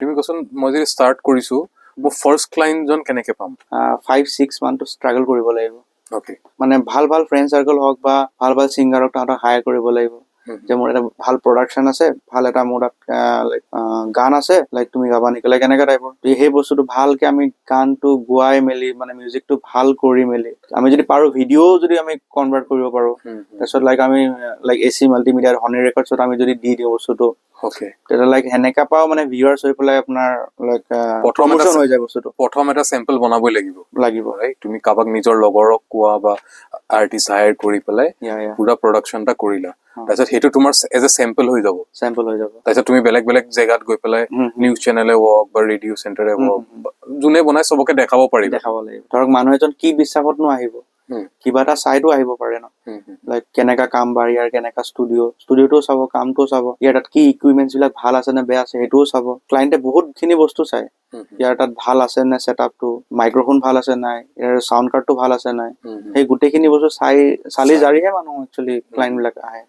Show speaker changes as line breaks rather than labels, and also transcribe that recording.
তুমি কোৱাচোন মই যদি ষ্টাৰ্ট কৰিছো মোৰ ফাৰ্ষ্ট ক্লায়েণ্টজন কেনেকে পাম
5-6 মান্থ ষ্ট্ৰাগল কৰিব লাগিব
অ'কে
মানে ভাল ফ্ৰেণ্ড চাৰ্কল হওক বা ভাল ছিংগাৰক তাহাঁতক হায়াৰ কৰিব লাগিব যে মোৰ এটা ভাল প্ৰডাকশ্যন আছে ভাল এটা মোৰ তাত লাইক গান আছে লাইক তুমি গাবা নেকি লাইক এনেকুৱা টাইপৰ সেই বস্তুটো ভালকে আমি গানটো গোৱাই মেলি মানে মিউজিকটো ভাল কৰি মেলি আমি যদি পাৰো ভিডিঅ' যদি আমি কনভাৰ্ট কৰিব পাৰো তাৰপিছত লাইক আমি লাইক AC মাল্টিমিডিয়াৰ হনি ৰেকৰ্ডছত আমি যদি দি দিওঁ বস্তুটো
অ'কে
তেতিয়া লাইক সেনেকা পাও মানে ভিউৱাৰ্ছ হৈ পেলাই আপোনাৰ লাইক প্ৰমোশ্যন হৈ যায় বস্তুটো
প্ৰথম এটা চেম্পল বনাবই
লাগিব
ৰাইট তুমি কাৰোবাক নিজৰ লগৰক কোৱা বা আৰ্টিষ্ট হায়াৰ কৰি পেলাই পুৰা প্ৰডাকশ্যন এটা কৰিলা তাৰপিছত সেইটো তোমাৰ এজ এ চেম্পল হৈ যাব তাৰপিছত তুমি বেলেগ বেলেগ জেগাত গৈ পেলাই নিউজ চেনেলে হওক বা ৰেডিঅ' চেণ্টাৰে হওক যোনে বনাই চবকে দেখাব লাগিব
ধৰক মানুহ এজন কি বিশ্বাসতনো আহিব কিবা এটা চাইতো আহিব পাৰে ন লাইক কেনেকা কাম বা ইয়াৰ কেনেকা ষ্টুডিঅ'টোও চাব কামটোও চাব ইয়াৰ তাত কি ইকুইপমেণ্টছ বিলাক ভাল আছে নে বেয়া আছে সেইটোও চাব ক্লায়েণ্টে বহুতখিনি বস্তু চায় ইয়াৰ তাত ভাল আছে নে ছেটআপটো মাইক্ৰফোন ভাল আছে নাই ইয়াৰ চাউণ্ড কাৰ্ডটো ভাল আছে নাই সেই গোটেইখিনি বস্তু চালি জাৰিহে মানুহ একচুৱেলি ক্লায়েণ্ট বিলাক আহে